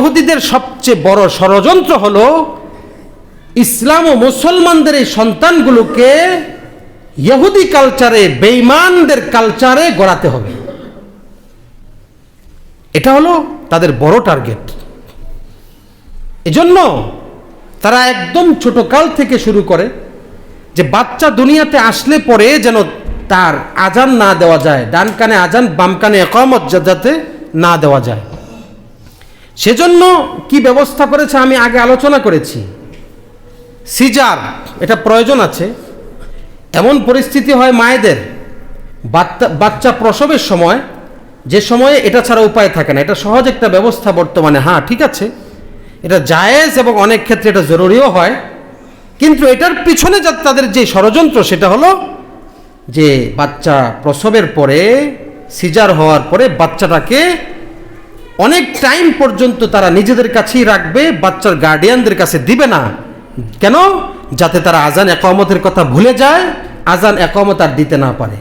ইহুদিদের সবচেয়ে বড় ষড়যন্ত্র হলো ইসলাম ও মুসলমানদের এই সন্তানগুলোকে ইহুদি কালচারে, বেঈমানদের কালচারে গড়াতে হবে। এটা হলো তাদের বড় টার্গেট। এজন্য তারা একদম ছোট কাল থেকে শুরু করে যে বাচ্চা দুনিয়াতে আসলে পরে যেন তার আজান না দেওয়া যায়, ডান কানে আজান বাম কানে ইকামত যাতে না দেওয়া যায়। সেজন্য কি ব্যবস্থা করেছে আমি আগে আলোচনা করেছি, সিজার এটা প্রয়োজন আছে। এমন পরিস্থিতি হয় মায়েদের বাচ্চা প্রসবের সময়, যে সময়ে এটা ছাড়া উপায় থাকে না। এটা সহজ একটা ব্যবস্থা বর্তমানে, হ্যাঁ ঠিক আছে, এটা জায়েজ এবং অনেক ক্ষেত্রে এটা জরুরিও হয়। কিন্তু এটার পিছনে যা তাদের যে ষড়যন্ত্র সেটা হলো যে বাচ্চা প্রসবের পরে, সিজার হওয়ার পরে বাচ্চাটাকে অনেক টাইম পর্যন্ত তারা নিজেদের কাছেই রাখবে, বাচ্চার গার্ডিয়ানদের কাছে দিবে না। কেন? যাতে তারা আজান ইকামতের কথা ভুলে যায়, আজান ইকামত আর দিতে না পারে।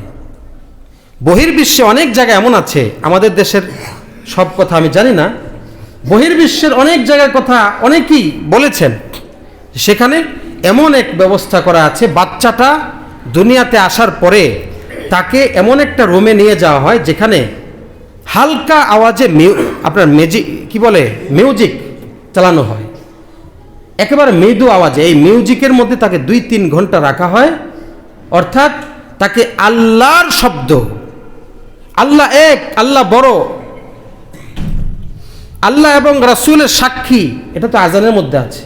বহির্বিশ্বে অনেক জায়গায় এমন আছে, আমাদের দেশের সব কথা আমি জানি না, বহির্বিশ্বের অনেক জায়গার কথা অনেকেই বলেছেন, সেখানে এমন এক ব্যবস্থা করা আছে, বাচ্চাটা দুনিয়াতে আসার পরে তাকে এমন একটা রুমে নিয়ে যাওয়া হয় যেখানে হালকা আওয়াজে আপনার মিউজিক চালানো হয়, একেবারে মৃদু আওয়াজে। এই মিউজিকের মধ্যে তাকে 2-3 ঘন্টা রাখা হয়, অর্থাৎ তাকে আল্লাহর শব্দ, আল্লাহ এক, আল্লাহ বড়, আল্লাহ এবং রাসূলের সাক্ষী, এটা তো আজানের মধ্যে আছে,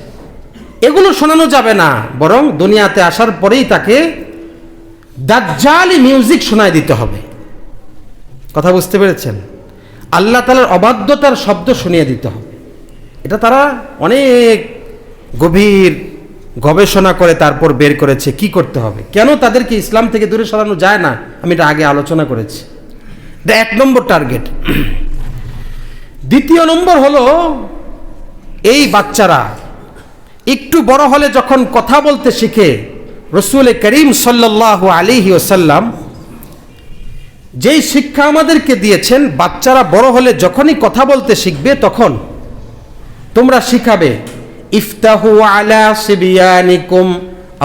এগুলো শোনানো যাবে না। বরং দুনিয়াতে আসার পরেই তাকে দাজ্জালি মিউজিক শোনায় দিতে হবে। কথা বুঝতে পেরেছেন? আল্লাহ তাআলার অবাধ্যতার শব্দ শুনিয়ে দিতে হবে। এটা তারা অনেক গভীর গবেষণা করে তারপর বের করেছে কি করতে হবে, কেন তাদেরকে ইসলাম থেকে দূরে সরানো যায় না, আমি এটা আগে আলোচনা করেছি। এটা 1 নম্বর টার্গেট। 2 নম্বর হলো এই বাচ্চারা একটু বড় হলে যখন কথা বলতে শিখে, রাসূল করিম সাল্লাল্লাহু আলাইহি ওয়াসাল্লাম যেই শিক্ষা আমাদেরকে দিয়েছেন, বাচ্চারা বড় হলে যখনই কথা বলতে শিখবে তখন তোমরা শিখাবে ইফতাহু আলা সিবিয়ানিকুম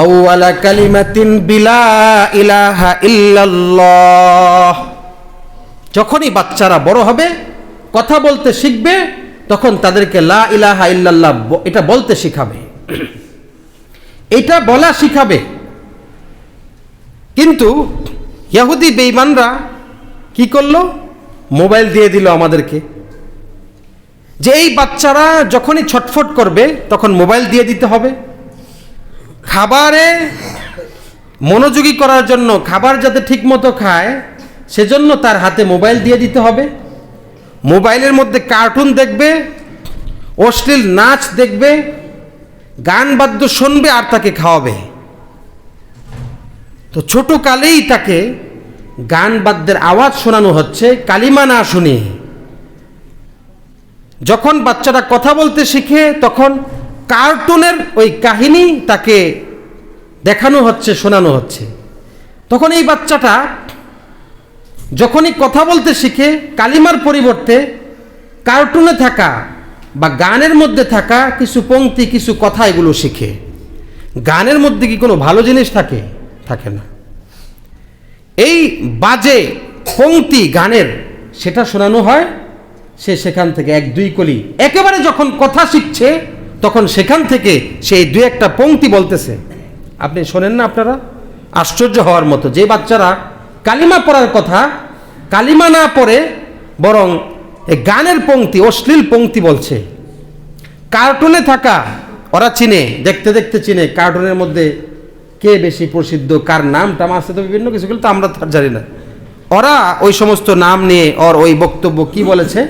আউয়ালা কালিমাতিন বিলা ইলাহা ইল্লাল্লাহ। যখনই বাচ্চারা বড় হবে, কথা বলতে শিখবে, তখন তাদেরকে লা ইলাহা ইল্লাল্লাহ এটা বলতে শিখাবে, এটা বলা শিখাবে। কিন্তু ইহুদি বেঈমানরা কি করলো? মোবাইল দিয়ে দিল আমাদেরকে, যে এই বাচ্চারা যখনই ছটফট করবে তখন মোবাইল দিয়ে দিতে হবে। খাবারে মনোযোগী করার জন্য, খাবার যাতে ঠিক মতো খায় সেজন্য তার হাতে মোবাইল দিয়ে দিতে হবে। মোবাইলের মধ্যে কার্টুন দেখবে, অশ্লীল নাচ দেখবে, গান বাদ্য শুনবে আর তাকে খাওয়াবে। তো ছোট কালেই তাকে গান বাদ্যের আওয়াজ শোনানো হচ্ছে, কালিমা না শুনে। যখন বাচ্চাটা কথা বলতে শিখে তখন কার্টুনের ওই কাহিনী তাকে দেখানো হচ্ছে, শোনানো হচ্ছে। তখন এই বাচ্চাটা যখনই কথা বলতে শিখে, কালিমার পরিবর্তে কার্টুনে থাকা বা গানের মধ্যে থাকা কিছু পংক্তি, কিছু কথা এগুলো শিখে। গানের মধ্যে কি কোনো ভালো জিনিস থাকে? থাকে না। এই বাজে পংক্তি গানের সেটা শোনানো হয়, সে সেখান থেকে 1-2 কলি, একেবারে যখন কথা শিখছে তখন সেখান থেকে সেই 2-1টা পংক্তি বলতেছে। আপনি শোনেন না? আপনারা আশ্চর্য হওয়ার মতো, যে বাচ্চারা কালিমা পড়ার কথা কালিমা না পড়ে বরং এই গানের পংক্তি, অশ্লীল পংক্তি বলছে। কার্টুনে থাকা ওরা চিনে, দেখতে দেখতে চিনে কার্টুনের মধ্যে কে বেশি প্রসিদ্ধ, কার নাম টাম আছে তো বিভিন্ন কিছুগুলো তো আমরা জানি না। ওরা ওই সমস্ত নাম নিয়ে ওর ওই বক্তব্য কি বলেছে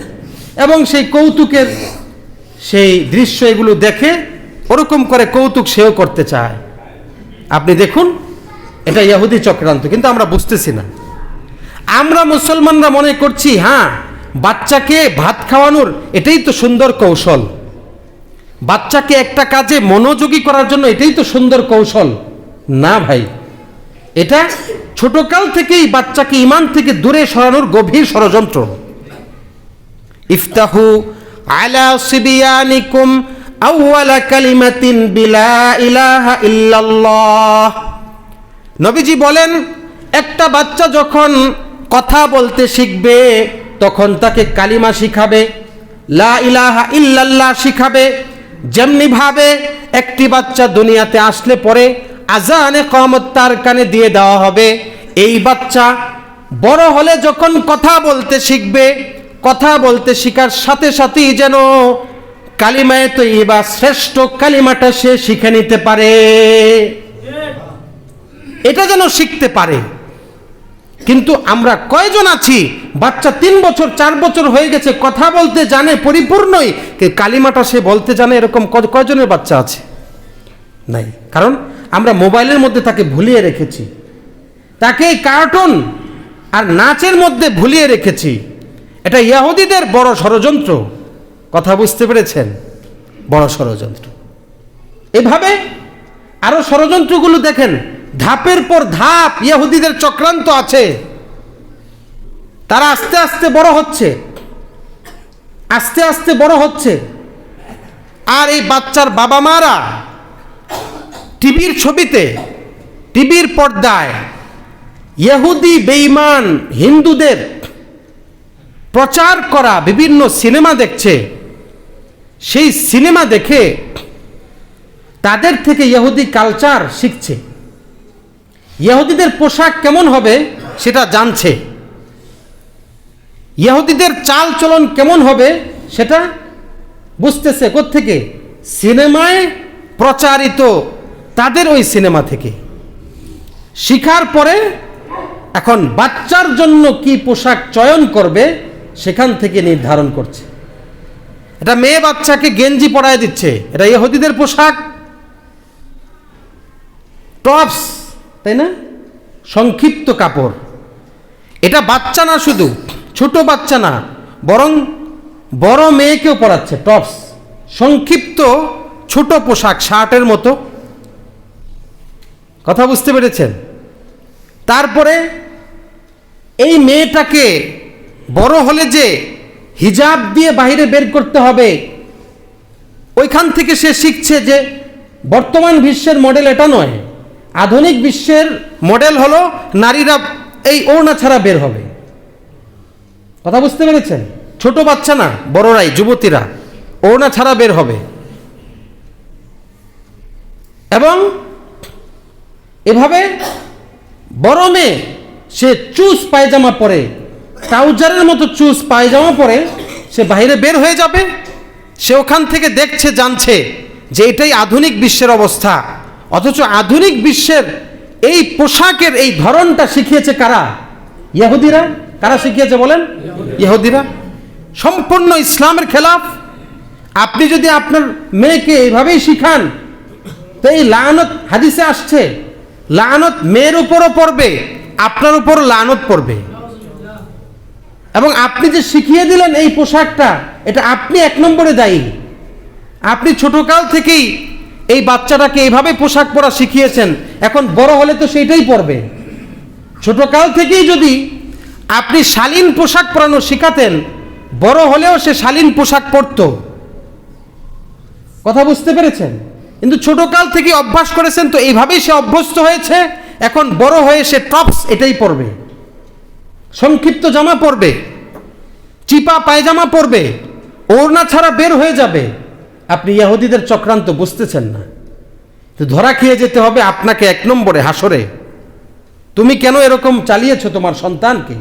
এবং সেই কৌতুকের সেই দৃশ্য এগুলো দেখে ওরকম করে কৌতুক সেও করতে চায়। আপনি দেখুন, এটা ইহুদি চক্রান্ত, কিন্তু আমরা বুঝতেছি না। আমরা মুসলমানরা মনে করছি হ্যাঁ, বাচ্চাকে ভাত খাওয়ানোর এটাই তো সুন্দর কৌশল, বাচ্চাকে একটা কাজে মনোযোগী করার জন্য এটাই তো সুন্দর কৌশল। না ভাই, এটা ছোটকাল থেকেই বাচ্চাকে ঈমান থেকে দূরে সরানোর গভীর ষড়যন্ত্র। ইফতাহু আলা সিবিয়ানিকুম আউয়ালা কালিমাতিন বিলা ইলাহা ইল্লাল্লাহ। নবীজি বলেন, একটা বাচ্চা যখন কথা বলতে শিখবে তখন তাকে কালিমা শিখাবে, লা ইলাহা ইল্লাল্লাহ শিখাবে। যেমনি ভাবে একটি বাচ্চা দুনিয়াতে আসলে পরে আজানে ইকামত তার কানে দিয়ে দেওয়া হবে। এই বাচ্চা বড় হলে যখন কথা বলতে শিখবে, কথা বলতে শেখার সাথে সাথেই যেন কালিমায়ে তয়্যিবা শ্রেষ্ঠ কালিমাটা সে শিখে নিতে পারে, এটা যেন শিখতে পারে। কিন্তু আমরা কয়জন আছি, বাচ্চা 3 বছর 4 বছর হয়ে গেছে, কথা বলতে জানে পরিপূর্ণই, কালিমাটা সে বলতে জানে, এরকম কয়জনের বাচ্চা আছে? নাই। কারণ আমরা মোবাইলের মধ্যে তাকে ভুলিয়ে রেখেছি, তাকে কার্টুন আর নাচের মধ্যে ভুলিয়ে রেখেছি। এটা ইহুদিদের বড় ষড়যন্ত্র। কথা বুঝতে পেরেছেন? বড় ষড়যন্ত্র। এভাবে আরো ষড়যন্ত্রগুলো দেখেন, ধাপের পর ধাপ ইহুদিদের চক্রান্ত আছে। তারা আস্তে আস্তে বড় হচ্ছে, আস্তে আস্তে বড় হচ্ছে। আর এই বাচ্চার বাবা মারা টিভির ছবিতে, টিভির পর্দায় ইহুদি বেঈমান হিন্দুদের প্রচার করা বিভিন্ন সিনেমা দেখছে। সেই সিনেমা দেখে তাদের থেকে ইহুদি কালচার শিখছে, ইহুদিদের পোশাক কেমন হবে সেটা জানছে, ইহুদিদের চাল চলন কেমন হবে সেটা বুঝতেছে। কোত্থেকে? সিনেমায় প্রচারিত তাদের ওই সিনেমা থেকে শিখার পরে এখন বাচ্চার জন্য কি পোশাক চয়ন করবে সেখান থেকে নির্ধারণ করছে। এটা মেয়ে বাচ্চাকে গেঞ্জি পরায় দিচ্ছে, এটা ইহুদিদের পোশাক, টপস, তাই না? সংক্ষিপ্ত কাপড়। এটা বাচ্চা না, শুধু ছোট বাচ্চা না, বরং বড় মেয়েকেও পরাচ্ছে টপস, সংক্ষিপ্ত ছোট পোশাক, শার্টের মতো। কথা বুঝতে পেরেছেন? তারপরে এই মেয়েটাকে বড় হলে যে হিজাব দিয়ে বাইরে বের করতে হবে, ওইখান থেকে সে শিখছে যে বর্তমান বিশ্বের মডেল এটা নয়, আধুনিক বিশ্বের মডেল হলো নারীরা এই ওড়না ছাড়া বের হবে। কথা বুঝতে পেরেছেন? ছোট বাচ্চা না, বড়রাই, যুবতীরা ওড়না ছাড়া বের হবে। এবং এভাবে বড় মেয়ে সে চুজ পায়জামা পরে, ট্রাউজারের মতো চুজ পায়জামা পরে সে বাইরে বের হয়ে যাবে। সে ওখান থেকে দেখছে, জানছে যে এটাই আধুনিক বিশ্বের অবস্থা। অথচ আধুনিক বিশ্বের এই পোশাকের এই ধরনটা শিখিয়েছে কারা? ইহুদিরা। কারা শিখিয়েছে বলেন? ইহুদিরা। সম্পূর্ণ ইসলামের খেলাফ। আপনি যদি আপনার মেয়েকে এইভাবেই শিখান তো এই লানত, হাদিসে আসছে, লানত মেয়ের উপরও পড়বে, আপনার উপর লানত পড়বে। এবং আপনি যে শিখিয়ে দিলেন এই পোশাকটা, এটা আপনি 1 নম্বরে দায়ী। আপনি ছোটকাল থেকেই এই বাচ্চাটাকে এইভাবে পোশাক পরা শিখিয়েছেন, এখন বড় হলে তো সেইটাই পরবে। ছোটকাল থেকেই যদি আপনি শালীন পোশাক পরানো শিখাতেন, বড় হলেও সে শালীন পোশাক পরতো। কথা বুঝতে পেরেছেন? কিন্তু ছোটকাল থেকে অভ্যাস করেছেন, তো এইভাবেই সে অভ্যস্ত হয়েছে। এখন বড় হয়ে সে টপস এটাই পরবে, সংক্ষিপ্ত জামা পরবে, চিপা পায়জামা পরবে, ওড়না ছাড়া বের হয়ে যাবে। আপনি ইহুদিদের চক্রান্ত বুঝতেছেন না, তো ধরা খেয়ে যেতে হবে আপনাকে 1 নম্বরে হাসরে। তুমি কেন এরকম চালিয়েছো তোমার সন্তানকে?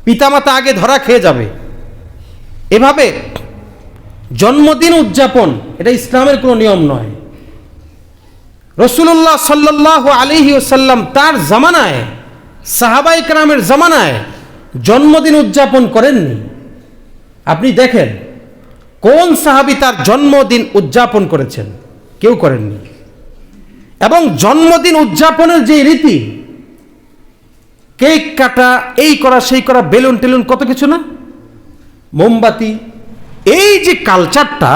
পিতামাতা আগে ধরা খেয়ে যাবে। এভাবে জন্মদিন উদযাপন, এটা ইসলামের কোনো নিয়ম নয়। রাসূলুল্লাহ সাল্লাল্লাহু আলাইহি ওয়াসাল্লাম তার জামানায়, সাহাবায়ে কেরামের জামানায় জন্মদিন উদযাপন করেননি। আপনি দেখেন কোন সাহাবী তার জন্মদিন উদযাপন করেছেন? কেউ করেননি। এবং জন্মদিন উদযাপনের যে রীতি, কেক কাটা, এই করা সেই করা, বেলুন টেলুন, কত কিছু না, মোমবাতি, এই যে কালচারটা,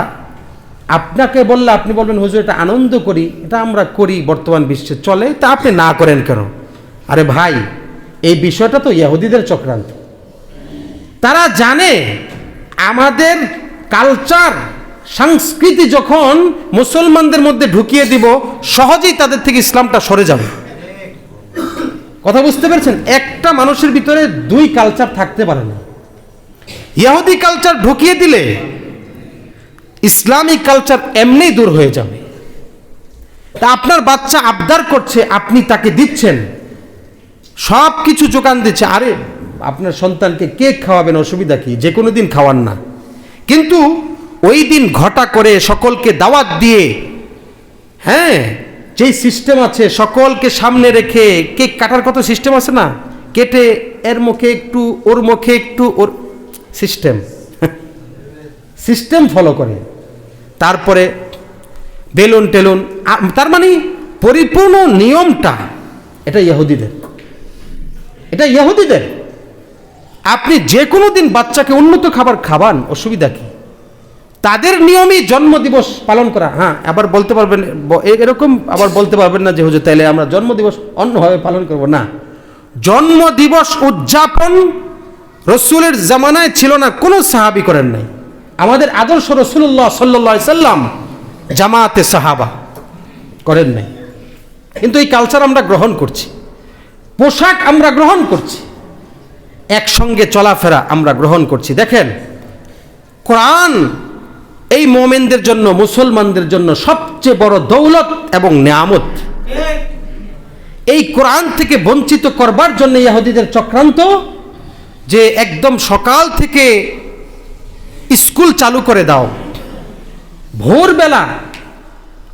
আপনাকে বললে আপনি বলবেন হুজুর এটা আনন্দ করি, এটা আমরা করি, বর্তমান বিশ্বে চলে, তা আপনি না করেন কেন? আরে ভাই, এই বিষয়টা তো ইহুদিদের চক্রান্ত। তারা জানে আমাদের কালচার সংস্কৃতি যখন মুসলমানদের মধ্যে ঢুকিয়ে দিব, সহজেই তাদের থেকে ইসলামটা সরে যাবে। কথা বুঝতে পেরেছেন? একটা মানুষের ভিতরে দুই কালচার থাকতে পারে না। ইহুদি কালচার ঢুকিয়ে দিলে ইসলামিক কালচার এমনি দূর হয়ে যাবে। তা আপনার বাচ্চা আবদার করছে, আপনি তাকে দিচ্ছেন, সব কিছু যোগান দিচ্ছে। আরে আপনার সন্তানকে কেক খাওয়াবেন, অসুবিধা কি? যে কোনো দিন খাওয়ান না, কিন্তু ওই দিন ঘটা করে সকলকে দাওয়াত দিয়ে, হ্যাঁ, যেই সিস্টেম আছে সকলকে সামনে রেখে কেক কাটার কত সিস্টেম আছে না, কেটে এর মুখে একটু, ওর মুখে একটু, ওর সিস্টেম ফলো করে, তারপরে বেলুন টেলুন, তার মানে পরিপূর্ণ নিয়মটা এটা ইহুদিদের, এটা ইহুদিদের। আপনি যে কোনো দিন বাচ্চাকে উন্নত খাবার খাবান, অসুবিধা কি? তাদের নিয়মই জন্মদিবস পালন করা। হ্যাঁ, আবার বলতে পারবেন এরকম, আবার বলতে পারবেন না যে হুজুর তাইলে আমরা জন্মদিবস অন্যভাবে পালন করব না। জন্মদিবস উদযাপন রসুলের জামানায় ছিল না, কোনো সাহাবী করেন নাই। আমাদের আদর্শ রাসূলুল্লাহ সাল্লাল্লাহু আলাইহি সাল্লাম জামাতে সাহাবা করেন নাই, কিন্তু এই কালচার আমরা গ্রহণ করছি, পোশাক আমরা গ্রহণ করছি, একসঙ্গে চলাফেরা আমরা গ্রহণ করছি। দেখেন, কোরআন এই মুমিনদের জন্য, মুসলমানদের জন্য সবচেয়ে বড় দৌলত এবং নিয়ামত। এই কোরআন থেকে বঞ্চিত করবার জন্য ইহুদিদের চক্রান্ত, যে একদম সকাল থেকে স্কুল চালু করে দাও, ভোরবেলা।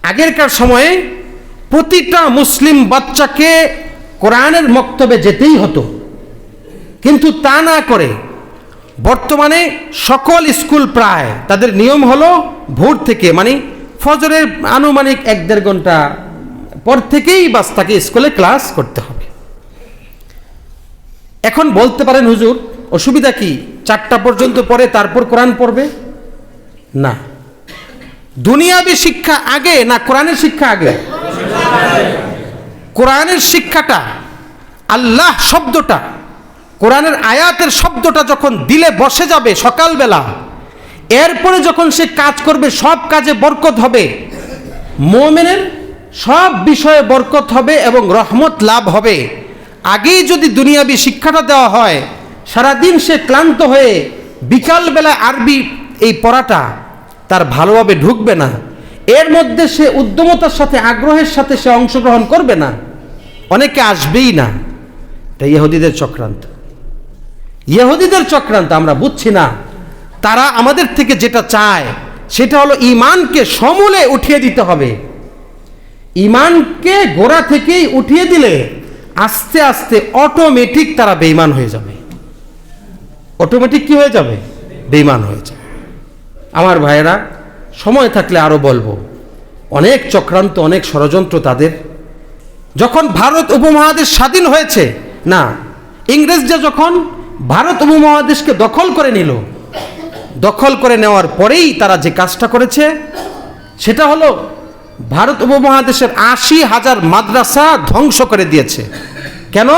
আগেরকার সময়ে প্রতিটা মুসলিম বাচ্চাকে কোরআনের মক্তবে যেতেই হতো, কিন্তু তা না করে বর্তমানে সকল স্কুল প্রায় তাদের নিয়ম হলো ভোর থেকে, মানে ফজরের আনুমানিক 1-1.5 ঘন্টা পর থেকেই বাস তাকে স্কুলে ক্লাস করতে হবে। এখন বলতে পারেন হুজুর অসুবিধা কি, 4টা পর্যন্ত পড়ে তারপর কোরআন পড়বে? না, দুনিয়াবী শিক্ষা আগে না কোরআনের শিক্ষা আগে? কোরআনের শিক্ষাটা, আল্লাহ শব্দটা, কোরআনের আয়াতের শব্দটা যখন দিলে বসে যাবে সকালবেলা, এরপরে যখন সে কাজ করবে সব কাজে বরকত হবে, মুমিনের সব বিষয়ে বরকত হবে এবং রহমত লাভ হবে। আগেই যদি দুনিয়াবী শিক্ষাটা দেওয়া হয়, সারাদিন সে ক্লান্ত হয়ে বিকালবেলা আরবি এই পড়াটা তার ভালোভাবে ঢুকবে না, এর মধ্যে সে উদ্যমতার সাথে, আগ্রহের সাথে সে অংশগ্রহণ করবে না, অনেকে আসবেই না। এটা ইহুদিদের চক্রান্ত, ইহুদিদের চক্রান্ত। আমরা বুঝছি না, তারা আমাদের থেকে যেটা চায় সেটা হলো ঈমানকে সমূলে উঠিয়ে দিতে হবে। ঈমানকে গোড়া থেকেই উঠিয়ে দিলে আস্তে আস্তে অটোমেটিক তারা বেঈমান হয়ে যাবে। অটোমেটিক কি হয়ে যাবে? বেঈমান হয়ে যাবে। আমার ভাইয়েরা, সময় থাকলে আরো বলবো, অনেক চক্রান্ত, অনেক ষড়যন্ত্র তাদের। যখন ভারত উপমহাদেশ স্বাধীন হয়েছে, না, ইংরেজরা যখন ভারত উপমহাদেশকে দখল করে নিল, দখল করে নেওয়ার পরেই তারা যে কাজটা করেছে সেটা হলো ভারত উপমহাদেশের 80,000 মাদ্রাসা ধ্বংস করে দিয়েছে। কেন?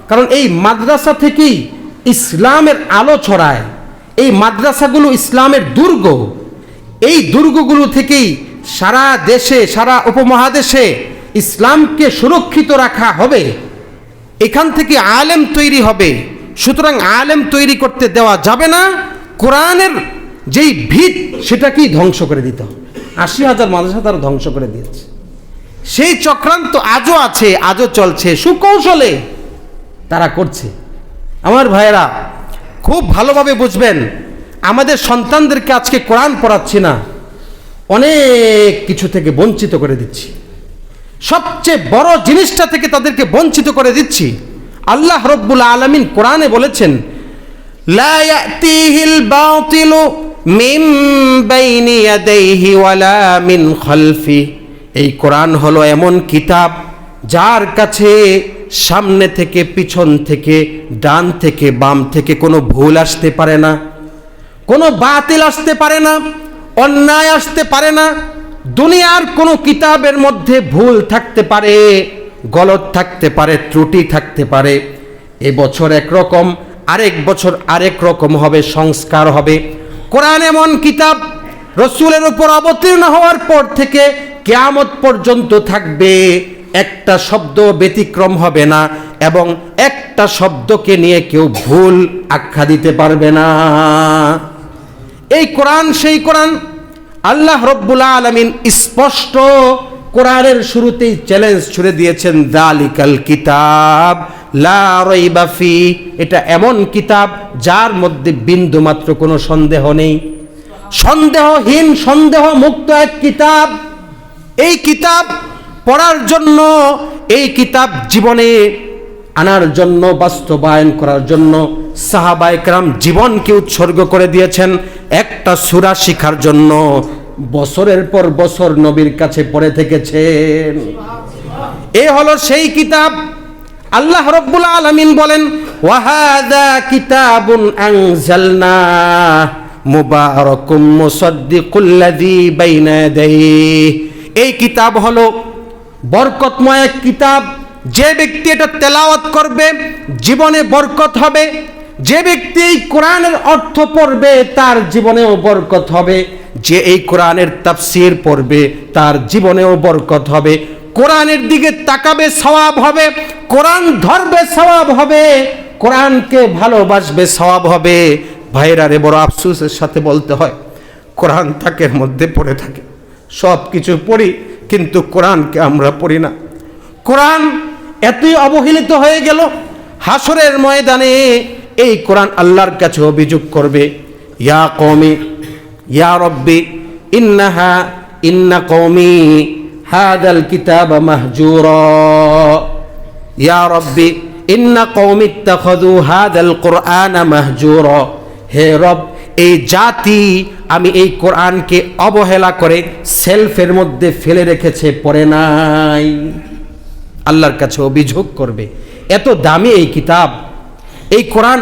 কারণ এই মাদ্রাসা থেকেই ইসলামের আলো ছড়ায়, এই মাদ্রাসাগুলো ইসলামের দুর্গ, এই দুর্গগুলো থেকেই সারা দেশে, সারা উপমহাদেশে ইসলামকে সুরক্ষিত রাখা হবে, এখান থেকে আলেম তৈরি হবে। সুতরাং আলেম তৈরি করতে দেওয়া যাবে না, কোরআনের যেই ভিত সেটাকেই ধ্বংস করে দিতে হবে। 80,000 মাদ্রাসা তারা ধ্বংস করে দিয়েছে। সেই চক্রান্ত আজও আছে, আজও চলছে, সুকৌশলে তারা করছে। আমার ভাইয়েরা, খুব ভালোভাবে বুঝবেন, আমাদের সন্তানদেরকে আজকে কোরআন পড়াচ্ছি না, অনেক কিছু থেকে বঞ্চিত করে দিচ্ছি। সবচেয়ে বড় জিনিসটা থেকে তাদেরকে বঞ্চিত করে দিচ্ছি। আল্লাহ রব্বুল আলামিন কোরআনে বলেছেন, লা ইয়াতিহিল বাতিলু মিন বাইনি ইয়াদাইহি ওয়ালা মিন খালফি। এই কোরআন হলো এমন কিতাব যার কাছে সামনে থেকে, পিছন থেকে, ডান থেকে, বাম থেকে কোনো ভুল আসতে পারে না, কোনো বাতিল আসতে পারে না, অন্যায় আসতে পারে না। দুনিয়ার কোনো কিতাবের মধ্যে ভুল থাকতে পারে, গলত থাকতে পারে, ত্রুটি থাকতে পারে। এবছর একরকম, আরেক বছর আরেক রকম হবে, সংস্কার হবে। কোরআন এমন কিতাব রসুলের উপর অবতীর্ণ হওয়ার পর থেকে কিয়ামত পর্যন্ত থাকবে, একটা শব্দ ব্যতিক্রম হবে না এবং একটা শব্দকে নিয়ে কেউ ভুল আখ্যা দিতে পারবে না। এই কোরআন সেই কোরআন। আল্লাহ রব্বুল আলামিন স্পষ্ট কোরআনের শুরুতেই চ্যালেঞ্জ ছুড়ে দিয়েছেন, যালিকাল কিতাব লা রাইবা ফি, এটা এমন কিতাব যার মধ্যে বিন্দু মাত্র কোনো সন্দেহ নেই, সন্দেহহীন সন্দেহ মুক্ত এক কিতাব। এই কিতাব পড়ার জন্য, এই কিতাব জীবনে আনার জন্য, বাস্তবায়ন করার জন্য সাহাবায়ে কেরাম জীবনকে উৎসর্গ করে দিয়েছেন। একটা সূরা শিখার জন্য বছরের পর বছর নবীর কাছে পড়ে থেকেছেন। এই হলো সেই কিতাব। আল্লাহ রাব্বুল আলামিন বলেন, ওয়া হাযা কিতাবুন আনজালনা মুবারাকুম মুসাদ্দিকুল লাযী বাইনা ইয়াদাইহি। এই কিতাব হলো বরকতময় এক কিতাব। যে ব্যক্তি এটা তেলাওয়াত করবে জীবনে বরকত হবে, যে ব্যক্তি এই কোরআনের অর্থ পড়বে তার জীবনেও বরকত হবে, যে এই কোরআনের তাফসীর পড়বে তার জীবনেও বরকত হবে, কোরআনের দিকে তাকাবে সওয়াব হবে, কোরআন ধরবে সওয়াব হবে, কোরআনকে ভালোবাসবে সওয়াব হবে। ভাইরা রে, বড় আফসোসের সাথে বলতে হয়, কোরআন তাকের মধ্যে পড়ে থাকে, সব কিছু পড়ি কিন্তু কোরআনকে আমরা পড়ি না। কোরআন এতই অবহেলিত হয়ে গেল, হাসরের ময়দানে এই কোরআন আল্লাহর কাছে অভিযোগ করবে, ইয়া কওমি ইয়া রব্বি ইন্না কওমি হাদাল কিতাব মাহজুরা, ইয়া রব্বি ইন্না কওমি ইত্তাখাযু হাদাল কুরআনা মাহজুরা। হে রব, এই জাতি আমি এই কোরআনকে অবহেলা করে সেলফের মধ্যে ফেলে রেখেছে, পড়ে নাই। আল্লাহর কাছে অভিযোগ করবে, এত দামি এই কিতাব, এই কোরআন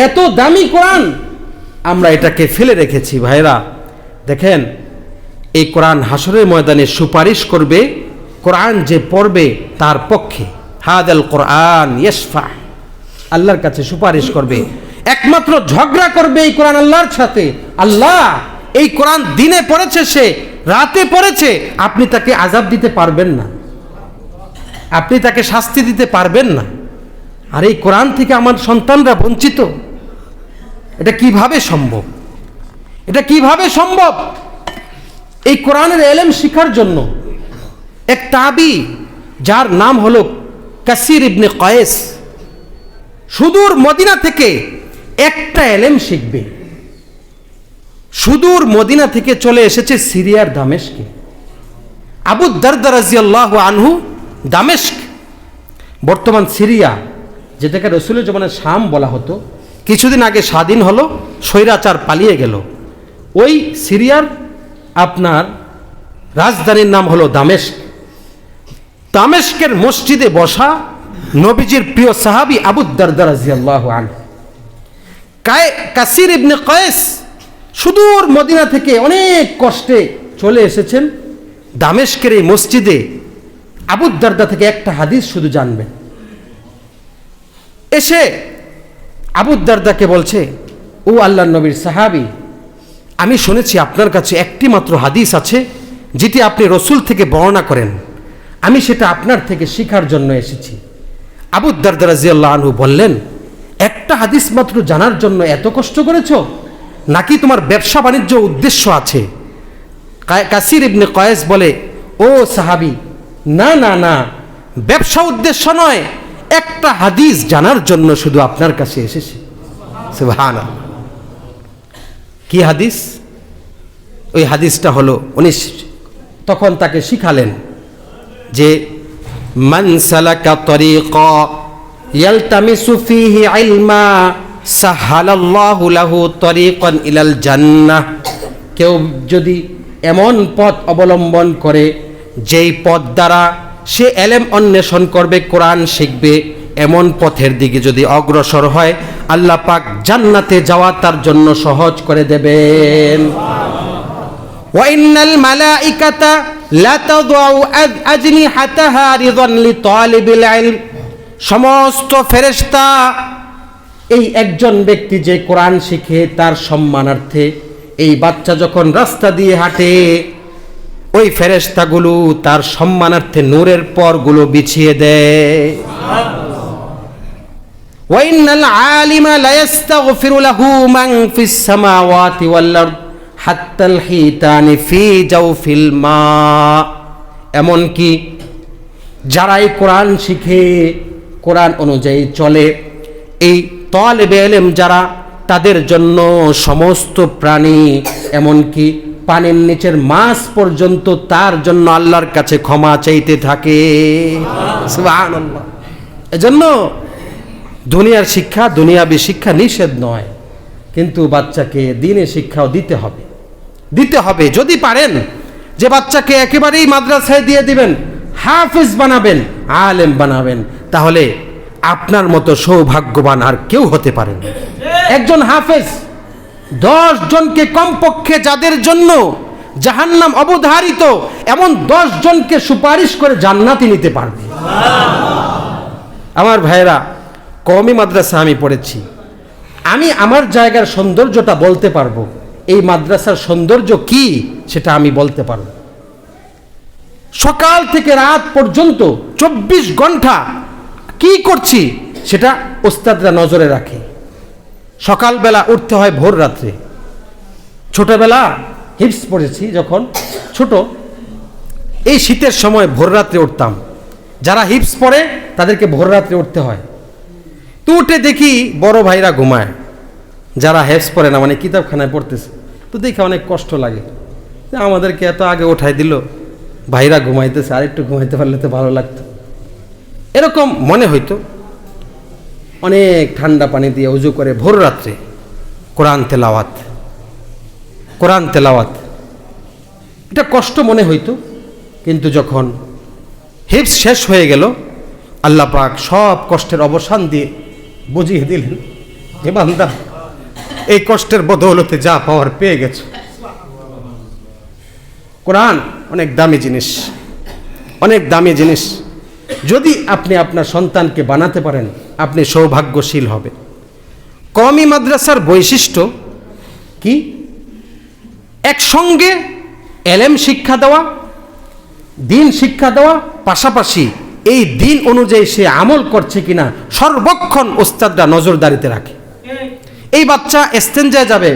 এত দামি কোরআন, আমরা এটাকে ফেলে রেখেছি। ভাইরা দেখেন, এই কোরআন হাসরের ময়দানে সুপারিশ করবে কোরআন যে পড়বে তার পক্ষে। হাদাল কোরআন ইয়াশফা, আল্লাহর কাছে সুপারিশ করবে। একমাত্র ঝগড়া করবে এই কোরআন আল্লাহর সাথে, আল্লাহ এই কোরআন দিনে পড়েছে, সে রাতে পড়েছে, আপনি তাকে আযাব দিতে পারবেন না, আপনি তাকে শাস্তি দিতে পারবেন না। আর এই কোরআন থেকে আমার সন্তানরা বঞ্চিত, এটা কিভাবে সম্ভব? এটা কিভাবে সম্ভব? এই কোরআনের ইলম শিখার জন্য এক তাবি, যার নাম হলো কাসির ইবনে কয়েস, সুদূর মদিনা থেকে একটা ইলম শিখবে, সুদূর মদিনা থেকে চলে এসেছে সিরিয়ার দামেস্কে। আবু দারদা রাদিয়াল্লাহু আনহু দামেস্ক, বর্তমান সিরিয়া, যেটাকে রসুলের জমানায় শাম বলা হতো, কিছুদিন আগে স্বাধীন হলো, স্বৈরাচার পালিয়ে গেল। ওই সিরিয়ার আপনার রাজধানীর নাম হলো দামেস্ক। দামেস্কের মসজিদে বসা নবীজির প্রিয় সাহাবী আবু দারদা রাদিয়াল্লাহু আনহু। কাসির ইবনে কয়েস সুদূর মদিনা থেকে অনেক কষ্টে চলে এসেছেন দামেস্কের এই মসজিদে। আবু দারদা থেকে একটা হাদিস শুধু জানবেন। এসে আবু দারদাকে বলছে, ও আল্লাহর নবীর সাহাবী, আমি শুনেছি আপনার কাছে একটি মাত্র হাদিস আছে যেটি আপনি রসুল থেকে বর্ণনা করেন, আমি সেটা আপনার থেকে শিখার জন্য এসেছি। আবু দারদা রাদিয়াল্লাহু আনহু বললেন, একটা হাদিস মাত্র জানার জন্য এত কষ্ট করেছ, নাকি তোমার ব্যবসা বাণিজ্য উদ্দেশ্য আছে? কাসির ইবনে কয়েস বলে, ও সাহাবী, না না না, ব্যবসা উদ্দেশ্য নয়, একটা হাদিস জানার জন্য শুধু আপনার কাছে এসেছি। সুবহানাল্লাহ। কি হাদিস? ওই হাদিসটা হলো, উনি তখন তাকে শিখালেন যে মান সালাকা তরিকা ইয়ালতামিসু ফীহি ইলমা সাহালাল্লাহু লাহু তরিকান ইলাল জান্নাহ। কেউ যদি এমন পথ অবলম্বন করে যেই পথ দ্বারা সে ইলম অন্বেষণ করবে, কোরআন শিখবে, এমন পথের দিকে যদি অগ্রসর হয়, আল্লাহ পাক জান্নাতে যাওয়া তার জন্য সহজ করে দেবেন। ওয়া ইন্নাল মালাইকাতা লা তাদউ আজনিহাতাহা রিদান লিতালিবিল ইলম। সমস্ত ফেরেশতা এই একজন ব্যক্তি যে কোরআন শিখে তার সম্মানার্থে এই বাচ্চা যখন রাস্তা দিয়ে হাঁটে, ওই ফেরেশতাগুলো তার সম্মানার্থে নূরের পরগুলো বিছিয়ে দেয়। ওয়া ইন্নাল আলিমা লা ইস্তাগফিরু লাহু মান ফিস সামাওয়াতি ওয়াল আরদ হাত্তাল হিতানি ফি জাওফিল মা। এমনকি যারাই কোরআন শিখে, কোরআন অনুযায়ী চলে, এই তালেবে ইলম যারা, তাদের জন্য সমস্ত প্রাণী, এমনকি পানির নিচের মাছ পর্যন্ত তার জন্য আল্লাহর কাছে ক্ষমা চাইতে থাকে। সুবহানাল্লাহ। এজন্য দুনিয়ার শিক্ষা, দুনিয়াবী শিক্ষা নিষেধ নয়, কিন্তু বাচ্চাকে দ্বীনের শিক্ষাও দিতে হবে, দিতে হবে। যদি পারেন যে বাচ্চাকে একেবারেই মাদ্রাসায় দিয়ে দিবেন, হাফেজ বানাবেন, আলেম বানাবেন, তাহলে আপনার মতো সৌভাগ্যবান আর কেউ হতে পারে না। একজন হাফেজ 10 জনকে, কমপক্ষে যাদের জন্য জাহান্নাম অবধারিত, এমন 10 জনকে সুপারিশ করে জান্নাতে নিতে পারবে। আমার ভাইরা, কওমি মাদ্রাসা আমি পড়েছি, আমি আমার জায়গার সৌন্দর্যটা বলতে পারবো। এই মাদ্রাসার সৌন্দর্য কি সেটা আমি বলতে পারবো। সকাল থেকে রাত পর্যন্ত 24 ঘন্টা কি করছি সেটা ওস্তাদরা নজরে রাখে। সকালবেলা উঠতে হয় ভোর রাত্রে। ছোটবেলা হিফজ পড়েছি যখন ছোট, এই শীতের সময় ভোর রাত্রে উঠতাম। যারা হিফজ পড়ে তাদেরকে ভোর রাত্রে উঠতে হয়। তো উঠে দেখি বড় ভাইরা ঘুমায়, যারা হিফজ পড়ে না, মানে কিতাবখানায় পড়তেছে, তো দেখে অনেক কষ্ট লাগে যে আমাদেরকে এত আগে উঠাই দিল, ভাইরা ঘুমাইতেছে, আরেকটু ঘুমাইতে পারলে তো ভালো লাগতো, এরকম মনে হইতো। অনেক ঠান্ডা পানি দিয়ে উজু করে ভোর রাত্রে কোরআন তেলাওয়াত, কোরআন তেলাওয়াত, এটা কষ্ট মনে হইতো। কিন্তু যখন হিফজ শেষ হয়ে গেল, আল্লাহ পাক সব কষ্টের অবসান দিয়ে বুঝিয়ে দিলেন যে বান্দা, এই কষ্টের বদৌলতে যা পাওয়ার পেয়ে গেছে। কোরআন অনেক দামি জিনিস, অনেক দামি জিনিস। যদি আপনি আপনার সন্তানকে বানাতে পারেন, আপনি সৌভাগ্যশীল হবে। কওমি মাদ্রাসার বৈশিষ্ট্য কি? একসঙ্গে এলেম শিক্ষা দেওয়া, দিন শিক্ষা দেওয়া, পাশাপাশি এই দিন অনুযায়ী সে আমল করছে কিনা সর্বক্ষণ ওস্তাদরা নজরদারিতে রাখে। এই বাচ্চা এস্তেঞ্জায় যাবে,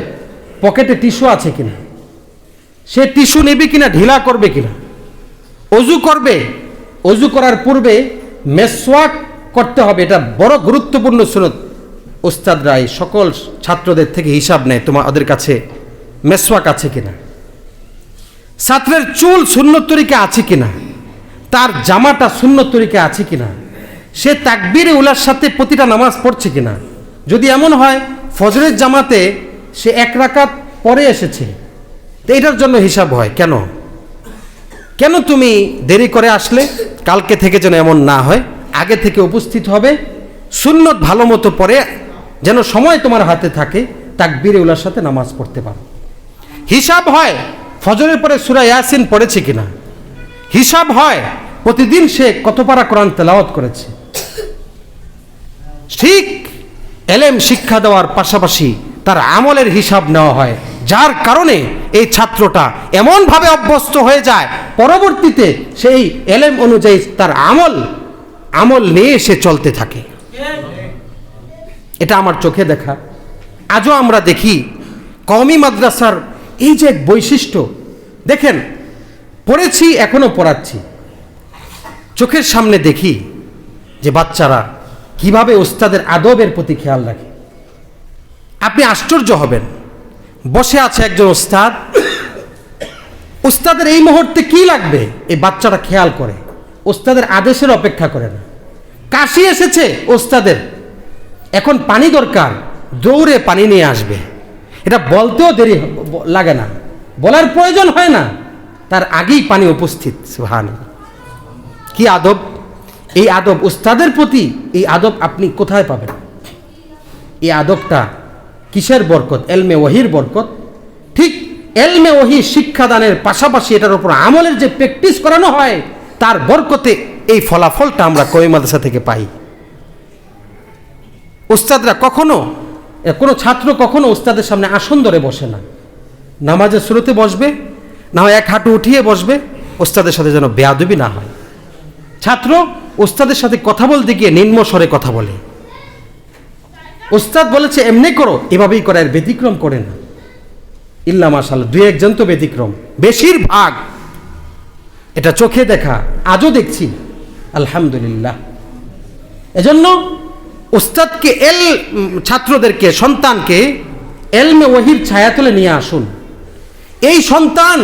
পকেটে টিস্যু আছে কিনা, সে টিস্যু নেবে কিনা, ঢিলা করবে কিনা, অজু করবে, অজু করার পূর্বে মেসওয়াক করতে হবে, এটা বড় গুরুত্বপূর্ণ সুন্নত। ওস্তাদরা এই সকল ছাত্রদের থেকে হিসাব নেয়, তোমাদের কাছে মেসওয়াক আছে কিনা, ছাত্রের চুল সুন্নত তরিকা আছে কিনা, তার জামাটা সুন্নত তরিকা আছে কিনা, সে তাকবীরে উলার সাথে প্রতিটা নামাজ পড়ছে কিনা। যদি এমন হয় ফজরের জামাতে সে 1 রাকাত পরে এসেছে, তো এটার জন্য হিসাব হয়। কেন কেন তুমি দেরি করে আসলে? কালকে থেকে যেন এমন না হয়, আগে থেকে উপস্থিত হবে, সুন্নত ভালো মতো পড়ে যেন সময় তোমার হাতে থাকে, তাকবীরে উলার সাথে নামাজ পড়তে পারো। হিসাব হয় ফজরের পরে সূরা ইয়াসিন পড়েছে কিনা, হিসাব হয় প্রতিদিন সে কত পারা কোরআন তেলাওয়াত করেছে। ঠিক এলেম শিক্ষা দেওয়ার পাশাপাশি তার আমলের হিসাব নেওয়া হয়, যার কারণে এই ছাত্রটা এমনভাবে অভ্যস্ত হয়ে যায়, পরবর্তীতে সেই এলেম অনুযায়ী তার আমল নিয়ে সে চলতে থাকে। এটা আমার চোখে দেখা। আজও আমরা দেখি কওমি মাদ্রাসার এই যে এক বৈশিষ্ট্য, দেখেন পড়েছি, এখনো পড়াচ্ছি, চোখের সামনে দেখি যে বাচ্চারা কিভাবে ওস্তাদের আদবের প্রতি খেয়াল রাখে। আপনি আশ্চর্য হবেন, বসে আছে একজন ওস্তাদ, ওস্তাদের এই মুহূর্তে কি লাগবে এই বাচ্চাটা খেয়াল করে, ওস্তাদের আদেশের অপেক্ষা করে না। কাশি এসেছে ওস্তাদের, এখন পানি দরকার, দৌড়ে পানি নিয়ে আসবে, এটা বলতেও দেরি লাগে না, বলার প্রয়োজন হয় না, তার আগেই পানি উপস্থিত। সুবহানাল্লাহ, কি আদব! এই আদব উস্তাদের প্রতি, এই আদব আপনি কোথায় পাবেন? এই আদবটা কিসের বরকত? এলমে ওয়াহির বরকত। ঠিক এলমে ওয়াহি শিক্ষাদানের পাশাপাশি এটার উপর আমলের যে প্র্যাকটিস করানো হয়, তার বরকতে এই ফলাফলটা আমরা কওমি মাদ্রাসা থেকে পাই। উস্তাদরা কখনো, কোনো ছাত্র কখনো উস্তাদের সামনে আসন ধরে বসে না, নামাজের শুরুতে বসবে, না হয় এক হাঁটু উঠিয়ে বসবে, ওস্তাদের সাথে যেন বেয়াদবি না হয়। ছাত্র ওস্তাদের সাথে কথা বলতে গিয়ে নিম্ন স্বরে কথা বলে, ওস্তাদ বলেছে এমনি করো, এভাবেই করে, আর ব্যতিক্রম করে না। ইল্লা মাশাআল্লাহ, দুই একজন তো ব্যতিক্রম, বেশিরভাগ এটা চোখে দেখা, আজও দেখছি, আলহামদুলিল্লাহ। এজন্য উস্তাদকে ছাত্রদেরকে, সন্তানকে এলমে ওয়াহির ছায়াতলে নিয়ে আসুন। এই সন্তান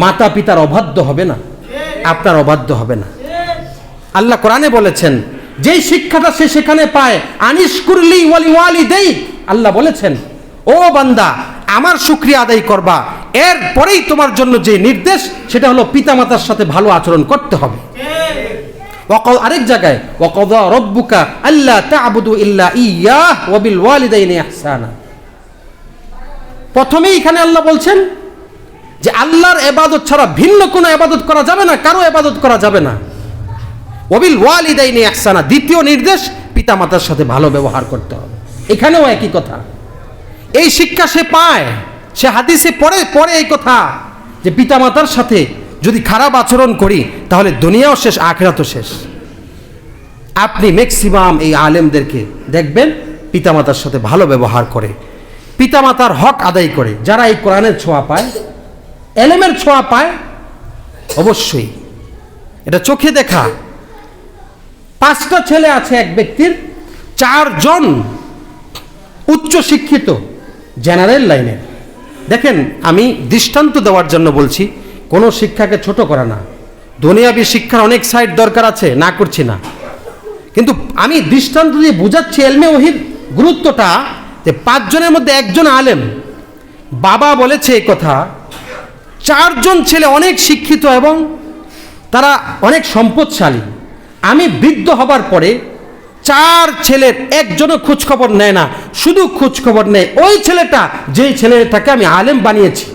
মাতা পিতার অবাধ্য হবে না, আপনার অবাধ্য হবে না। আল্লাহ কোরআনে বলেছেন, যেই শিক্ষাটা সে সেখানে পায়, আনিশকুরলি ওয়ালি ওয়ালিদাইক, আল্লাহ বলেছেন ও বান্দা আমার শুকরিয়া আদায় করবা, এর পরেই তোমার জন্য যে নির্দেশ সেটা হলো পিতামাতার সাথে ভালো আচরণ করতে হবে। আরেক জায়গায় ওয়াকাযা রাব্বুকা আল্লা তা'বুদু ইল্লা ইয়্যাহ ওয়া বিল ওয়ালিদাইনি ইহসানা। প্রথমেই এখানে আল্লাহ বলছেন যে আল্লাহর ইবাদত ছাড়া ভিন্ন কোনো ইবাদত করা যাবে না, কারো ইবাদত করা যাবে না। ওয়া বিল ওয়ালিদাইনি ইহসানা, দ্বিতীয় নির্দেশ পিতামাতার সাথে ভালো ব্যবহার করতে হবে। এখানেও একই কথা, এই শিক্ষা সে পায়, সে হাদিসে পড়ে এই কথা যে পিতামাতার সাথে যদি খারাপ আচরণ করি তাহলে দুনিয়াও শেষ, আখিরাতও শেষ। আপনি ম্যাক্সিমাম এই আলেমদেরকে দেখবেন পিতামাতার সাথে ভালো ব্যবহার করে, পিতামাতার হক আদায় করে। যারা এই কোরআনের ছোঁয়া পায়, এলেমের ছোঁয়া পায়, অবশ্যই এটা চোখে দেখা। 5টা ছেলে আছে এক ব্যক্তির, 4 জন উচ্চ শিক্ষিত জেনারেল লাইনে। দেখেন, আমি দৃষ্টান্ত দেওয়ার জন্য বলছি, কোনো শিক্ষাকে ছোট করা না। দুনিয়াবী শিক্ষার অনেক সাইড দরকার আছে, না করছি না, কিন্তু আমি দৃষ্টান্ত দিয়ে বুঝাচ্ছি এলমে ওয়াহির গুরুত্বটা, যে 5 জনের মধ্যে একজন আলেম। বাবা বলেছে এই কথা, 4 জন ছেলে অনেক শিক্ষিত এবং তারা অনেক সম্পদশালী। আমি বৃদ্ধ হবার পরে 4 ছেলের একজনও খোঁজখবর নেয় না, শুধু খোঁজখবর নেয় ওই ছেলেটা, যেই ছেলেটাকে আমি আলেম বানিয়েছি,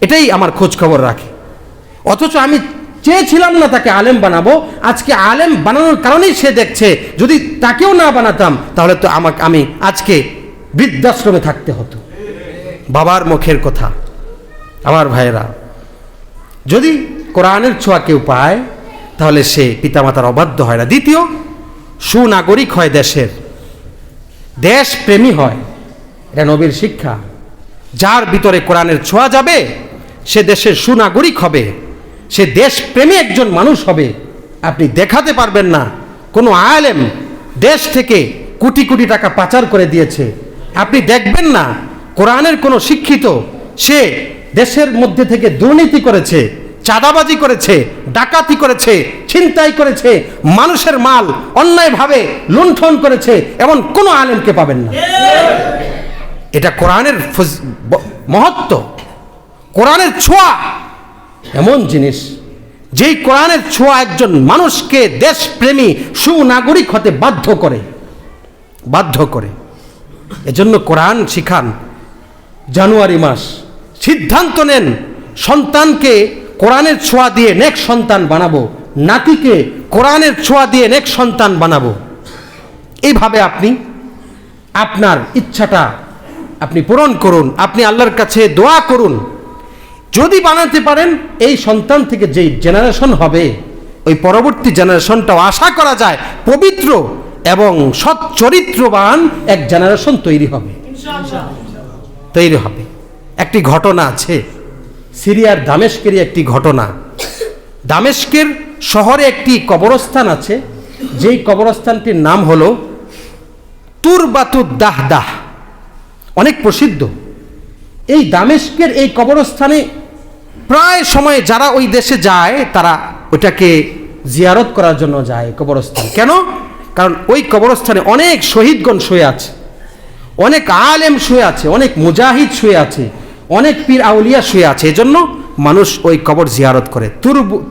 এটাই আমার খোঁজখবর রাখে। অথচ আমি চেয়েছিলাম না তাকে আলেম বানাবো, আজকে আলেম বানানোর কারণেই সে দেখছে যদি তাকেও না বানাতাম তাহলে তো আমি আজকে বৃদ্ধাশ্রমে থাকতে হতো। বাবার মুখের কথা। আমার ভাইয়েরা, যদি কোরআনের ছোঁয়া কেউ পায় তাহলে সে পিতামাতার অবাধ্য হয় না। দ্বিতীয়, সুনাগরিক হয়, দেশপ্রেমী হয়। এটা নবীর শিক্ষা। যার ভিতরে কোরআনের ছোঁয়া যাবে সে দেশের সুনাগরিক হবে, সে দেশপ্রেমী একজন মানুষ হবে। আপনি দেখাতে পারবেন না কোনো আলেম দেশ থেকে কোটি কোটি টাকা পাচার করে দিয়েছে, আপনি দেখবেন না কোরআনের কোনো শিক্ষিত সে দেশের মধ্যে থেকে দুর্নীতি করেছে, চাঁদাবাজি করেছে, ডাকাতি করেছে, ছিনতাই করেছে, মানুষের মাল অন্যায়ভাবে লুণ্ঠন করেছে, এমন কোনো আলেমকে পাবেন না। এটা কোরআনের মহত্ব, কোরআনের ছোঁয়া এমন জিনিস, যেই কোরআনের ছোঁয়া একজন মানুষকে দেশপ্রেমী সুনাগরিক হতে বাধ্য করে। এজন্য কোরআন শিখান। জানুয়ারি মাস সিদ্ধান্ত নেন সন্তানকে কোরআনের ছোঁয়া দিয়ে নেক সন্তান বানাবো, নাতিকে কোরআনের ছোঁয়া দিয়ে নেক সন্তান বানাবো। এইভাবে আপনি আপনার ইচ্ছাটা আপনি পূরণ করুন, আপনি আল্লাহর কাছে দোয়া করুন। যদি বানাতে পারেন, এই সন্তান থেকে যেই জেনারেশন হবে, ওই পরবর্তী জেনারেশনটাও আশা করা যায় পবিত্র এবং সৎ চরিত্রবান এক জেনারেশন তৈরি হবে। একটি ঘটনা আছে, সিরিয়ার দামেস্কেরই একটি ঘটনা। দামেস্কের শহরে একটি কবরস্থান আছে, যেই কবরস্থানটির নাম হলো তুরবাতুদ দাহদাহ, অনেক প্রসিদ্ধ। এই দামেস্কের এই কবরস্থানে প্রায় সময় যারা ওই দেশে যায় তারা ওটাকে জিয়ারত করার জন্য যায় কবরস্থান। কেন? কারণ ওই কবরস্থানে অনেক শহীদগণ শুয়ে আছে, অনেক আলেম শুয়ে আছে, অনেক মুজাহিদ শুয়ে আছে, অনেক পীর আউলিয়া শুয়ে আছে। এজন্য মানুষ ওই কবর জিয়ারত করে।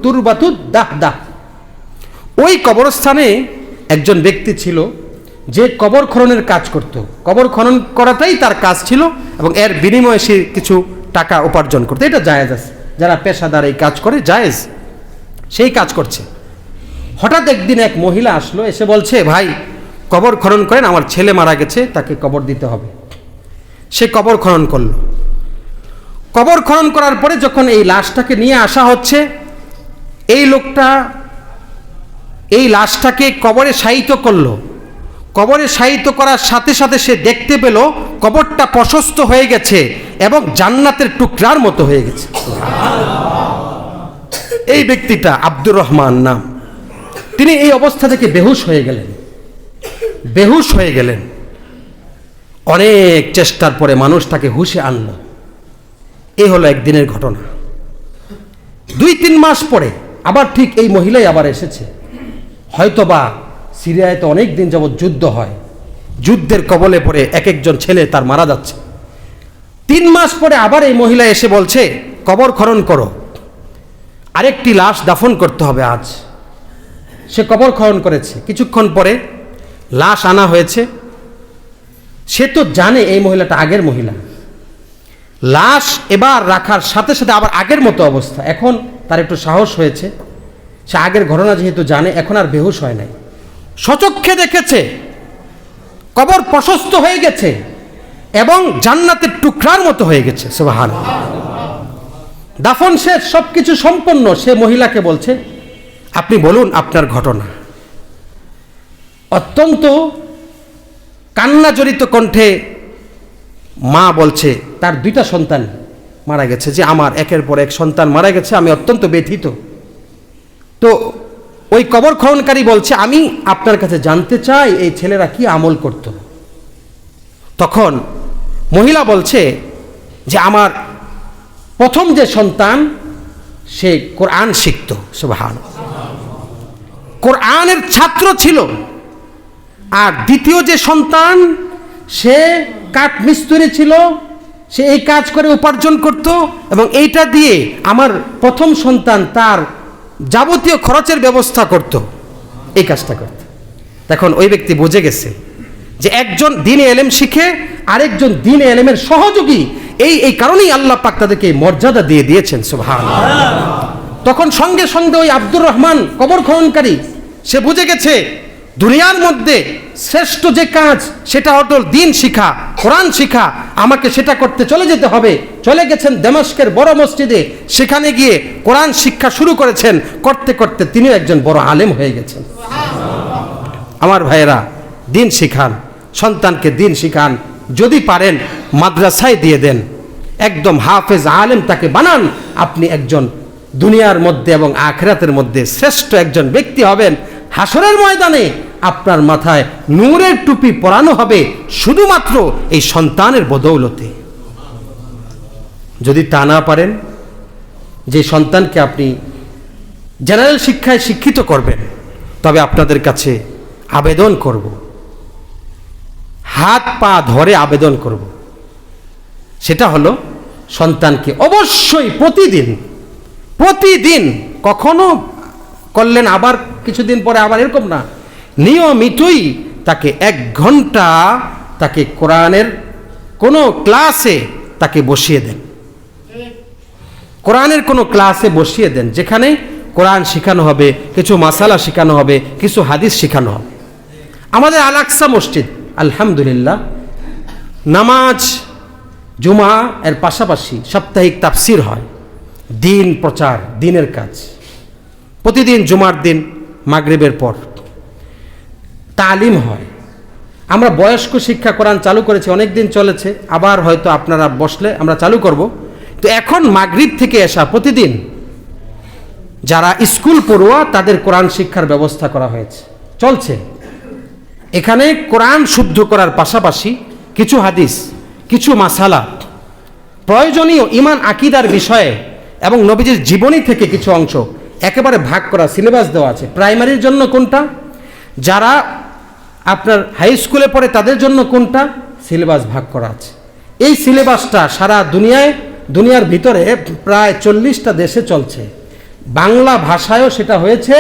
তুরবাতুদ দাহদাহ। ওই কবরস্থানে একজন ব্যক্তি ছিল যে কবর খননের কাজ করত। কবর খনন করাটাই তার কাজ ছিল এবং এর বিনিময়ে সে কিছু টাকা উপার্জন করতো। এটা জায়েজ আছে, যারা পেশাদার এই কাজ করে জায়েজ, সেই কাজ করছে। হঠাৎ একদিন এক মহিলা আসলো, এসে বলছে, ভাই কবর খনন করেন, আমার ছেলে মারা গেছে, তাকে কবর দিতে হবে। সে কবর খনন করল। কবর খনন করার পরে যখন এই লাশটাকে নিয়ে আসা হচ্ছে, এই লোকটা এই লাশটাকে কবরে শায়িত করলো। কবরে শায়িত করার সাথে সাথে সে দেখতে পেল কবরটা প্রশস্ত হয়ে গেছে এবং জান্নাতের টুকরার মতো হয়ে গেছে। এই ব্যক্তিটা আব্দুর রহমান নাম, তিনি এই অবস্থা থেকে বেহুশ হয়ে গেলেন। অনেক চেষ্টার পরে মানুষ তাকে হুঁশে আনলো। এই হলো একদিনের ঘটনা। 2-3 মাস পরে আবার ঠিক এই মহিলাই আবার এসেছে। হয়তোবা সিরিয়ায় তো অনেক দিন যাবৎ যুদ্ধ হয়, যুদ্ধের কবলে পড়ে এক একজন ছেলে তার মারা যাচ্ছে। 3 মাস পরে আবার এই মহিলা এসে বলছে, কবর খনন করো, আরেকটি লাশ দাফন করতে হবে আজ। সে কবর খনন করেছে। কিছুক্ষণ পরে লাশ আনা হয়েছে। সে তো জানে এই মহিলাটা আগের মহিলা। লাশ এবার রাখার সাথে সাথে আবার আগের মতো অবস্থা। এখন তার একটু সাহস হয়েছে, সে আগের ঘটনা যেহেতু জানে, এখন আর বেহুশ হয় নাই। সচক্ষে দেখেছে কবর প্রশস্ত হয়ে গেছে এবং জান্নাতের টুকরার মতো হয়ে গেছে। সুবহানাল্লাহ। দাফন শেষ, সবকিছু সম্পন্ন। সে মহিলাকে বলছে, আপনি বলুন আপনার ঘটনা। অত্যন্ত কান্না জড়িত কণ্ঠে মা বলছে তার 2টা সন্তান মারা গেছে, যে আমার একের পর এক সন্তান মারা গেছে, আমি অত্যন্ত ব্যথিত। তো ওই কবর খননকারী বলছে, আমি আপনার কাছে জানতে চাই এই ছেলেরা কি আমল করত। তখন মহিলা বলছে যে আমার প্রথম যে সন্তান সে কোরআন শিখত। সুবহানাল্লাহ। কোরআনের ছাত্র ছিল। আর দ্বিতীয় যে সন্তান সে কাঠ মিস্ত্রি ছিল, সে এই কাজ করে উপার্জন করত এবং এইটা দিয়ে আমার প্রথম সন্তান তার যাবতীয় খরচের ব্যবস্থা করত, এই কাজটা করত। তখন ওই ব্যক্তি বুঝে গেছে যে একজন দ্বীনে এলেম শিখে আরেকজন দ্বীনে এলেমের সহযোগী, এই কারণেই আল্লাহ পাক তাদেরকে মর্যাদা দিয়ে দিয়েছেন। সুবহানাল্লাহ। তখন সঙ্গে সঙ্গে ওই আব্দুর রহমান কবর খননকারী সে বুঝে গেছে দুনিয়ার মধ্যে শ্রেষ্ঠ যে কাজ সেটা হলো দ্বীন শিখা, কোরআন শিখা। আমাকে সেটা করতে চলে যেতে হবে। চলে গেছেন দামেস্কের বড় মসজিদে, সেখানে গিয়ে কোরআন শিক্ষা শুরু করেছেন। করতে করতে তিনিও একজন বড় আলেম হয়ে গেছেন। আমার ভাইয়েরা, দ্বীন শিখান, সন্তানকে দ্বীন শিখান। যদি পারেন মাদ্রাসায় দিয়ে দেন, একদম হাফেজ আলেম তাকে বানান। আপনি একজন দুনিয়ার মধ্যে এবং আখিরাতের মধ্যে শ্রেষ্ঠ একজন ব্যক্তি হবেন। হাসরের ময়দানে আপনার মাথায় নূরের টুপি পরানো হবে শুধুমাত্র এই সন্তানের বদৌলতে। যদি তা না পারেন, যে সন্তানকে আপনি জেনারেল শিক্ষায় শিক্ষিত করবেন, তবে আপনাদের কাছে আবেদন করব, হাত পা ধরে আবেদন করব, সেটা হলো সন্তানকে অবশ্যই প্রতিদিন, কখনো করলেন আবার কিছুদিন পরে আবার, এরকম না, নিয়মিতই তাকে 1 ঘন্টা তাকে কোরআনের কোনো ক্লাসে তাকে বসিয়ে দেন। কোরআনের কোনো ক্লাসে বসিয়ে দেন, যেখানে কোরআন শেখানো হবে, কিছু মাসালা শেখানো হবে, কিছু হাদিস শেখানো হবে। আমাদের আল আকসা মসজিদ আলহামদুলিল্লাহ নামাজ জুমা এর পাশাপাশি সাপ্তাহিক তাফসির হয়, দিন প্রচার, দিনের কাজ। প্রতিদিন জুমার দিন মাগরিবের পর তালিম হয়। আমরা বয়স্ক শিক্ষা কোরআন চালু করেছি, অনেক দিন চলেছে, আবার হয়তো আপনারা বসলে আমরা চালু করব। তো এখন মাগরিব থেকে এসা প্রতিদিন যারা স্কুল পড়ুয়া তাদের কোরআন শিক্ষার ব্যবস্থা করা হয়েছে, চলছে। এখানে কোরআন শুদ্ধ করার পাশাপাশি কিছু হাদিস, কিছু মাসালা, প্রয়োজনীয় ঈমান আকীদার বিষয়ে এবং নবীজির জীবনী থেকে কিছু অংশ একেবারে ভাগ করা, সিলেবাস দেওয়া আছে। প্রাইমারির জন্য কোনটা, যারা আপনার হাই স্কুলে পড়ে তাদের জন্য কোনটা, সিলেবাস ভাগ করা আছে। এই সিলেবাসটা সারা দুনিয়ার ভিতরে প্রায় 40টা দেশে চলছে। বাংলা ভাষায়ও সেটা হয়েছে।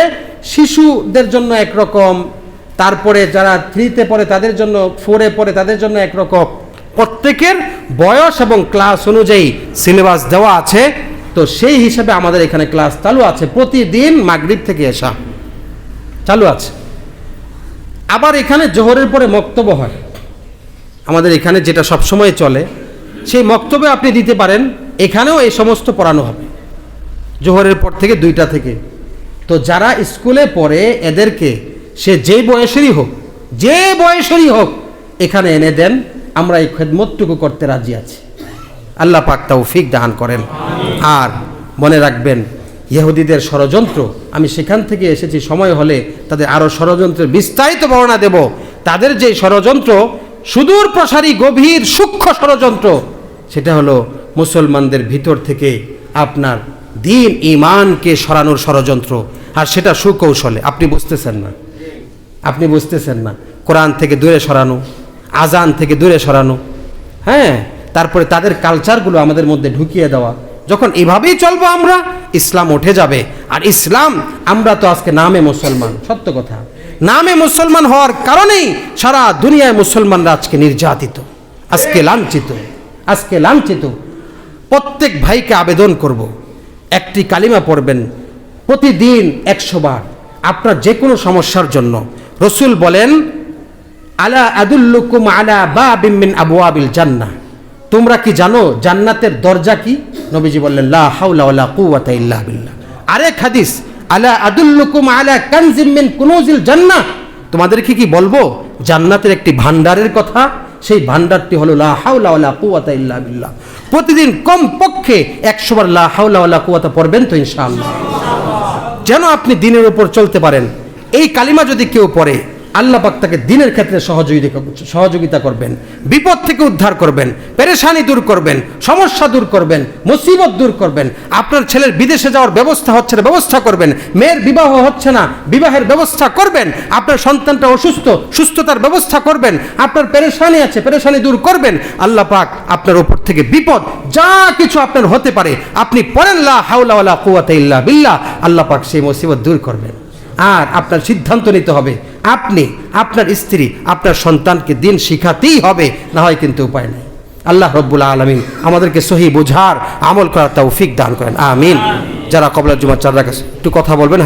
শিশুদের জন্য একরকম, তারপরে যারা 3তে পড়ে তাদের জন্য, 4-এ পড়ে তাদের জন্য একরকম। প্রত্যেকের বয়স এবং ক্লাস অনুযায়ী সিলেবাস দেওয়া আছে। তো সেই হিসাবে আমাদের এখানে ক্লাস চালু আছে, প্রতিদিন মাগরিব থেকে এশা চালু আছে। আবার এখানে জোহরের পরে মক্তব্য হয়। আমাদের এখানে যেটা সবসময় চলে, সেই মক্তবে আপনি দিতে পারেন, এখানেও এই সমস্ত পড়ানো হবে জোহরের পর থেকে 2টা থেকে। তো যারা স্কুলে পড়ে এদেরকে সে যে বয়সেরই হোক এখানে এনে দেন, আমরা এই খেদমতটুকু করতে রাজি আছি। আল্লাহ পাক তৌফিক দান করেন। আর মনে রাখবেন, ইহুদিদের ষড়যন্ত্র, আমি সেখান থেকে এসেছি, সময় হলে তাদের আরও ষড়যন্ত্রের বিস্তারিত বর্ণনা দেব। তাদের যে ষড়যন্ত্র, সুদূর প্রসারী গভীর সূক্ষ্ম ষড়যন্ত্র, সেটা হলো মুসলমানদের ভিতর থেকে আপনার দ্বীন ঈমানকে সরানোর ষড়যন্ত্র। আর সেটা সুকৌশলে, আপনি বুঝতেছেন না। কোরআন থেকে দূরে সরানো, আজান থেকে দূরে সরানো, হ্যাঁ, তারপরে তাদের কালচারগুলো আমাদের মধ্যে ঢুকিয়ে দেওয়া। যখন এভাবেই চলবো আমরা, ইসলাম উঠে যাবে। আর ইসলাম, আমরা তো আজকে নামে মুসলমান, সত্য কথা, নামে মুসলমান হওয়ার কারণেই সারা দুনিয়ায় মুসলমানরা আজকে নির্যাতিত, আজকে লাঞ্ছিত। প্রত্যেক ভাইকে আবেদন করব, একটি কালিমা পড়বেন প্রতিদিন 100 বার, আপনার যে কোনো সমস্যার জন্য। রসুল বলেন, আলা আদুল্লুকুম আলা বাবিম মিন আবওয়াবিল জান্নাহ, তোমরা কি জানো জান্নাতের দরজা কি? নবীজি বললেন, লা হাওলা ওয়ালা কুওয়াতা ইল্লা বিল্লাহ। আরেক হাদিস, আলা আদুল্লুকুম আলা কানজিম মিন কুনুজিল জান্নাহ, তোমাদেরকে কি বলবো জান্নাতের একটি ভান্ডারের কথা? সেই ভান্ডারটি হলো লা হাওলা ওয়ালা কুওয়াতা ইল্লা বিল্লাহ। প্রতিদিন কমপক্ষে 100 বার লা হাওলা ওয়ালা কুওয়াতা পড়বেন তো ইনশাআল্লাহ, যেন আপনি দ্বীনের উপর চলতে পারেন। এই কালিমা যদি কেউ পড়ে, আল্লাহ পাক তাকে দ্বীনের ক্ষেত্রে সহযোগিতা করবেন, বিপদ থেকে উদ্ধার করবেন, পেরেশানি দূর করবেন, সমস্যা দূর করবেন, মুসিবত দূর করবেন। আপনার ছেলের বিদেশে যাওয়ার ব্যবস্থা হচ্ছে না, ব্যবস্থা করবেন। মেয়ের বিবাহ হচ্ছে না, বিবাহের ব্যবস্থা করবেন। আপনার সন্তানটা অসুস্থ, সুস্থতার ব্যবস্থা করবেন। আপনার পেরেশানি আছে, পেরেশানি দূর করবেন। আল্লাহ পাক আপনার উপর থেকে বিপদ যা কিছু আপনার হতে পারে, আপনি পড়েন লা হাওলা ওয়ালা কুওয়াতা ইল্লা বিল্লাহ, আল্লাহ পাক সেই মুসিবত দূর করবেন। আর আপনার সিদ্ধান্ত নিতে হবে, আপনি, আপনার স্ত্রী, আপনার সন্তানকে দিন শিখাতেই হবে, না হয় কিন্তু উপায় নেই। আল্লাহ রব্বুল আলামিন আমাদেরকে সহি বুঝার, আমল করার তৌফিক দান করেন, আমিন। যারা কবলার জুমার চাঁদ রাখেন একটু কথা বলবেন।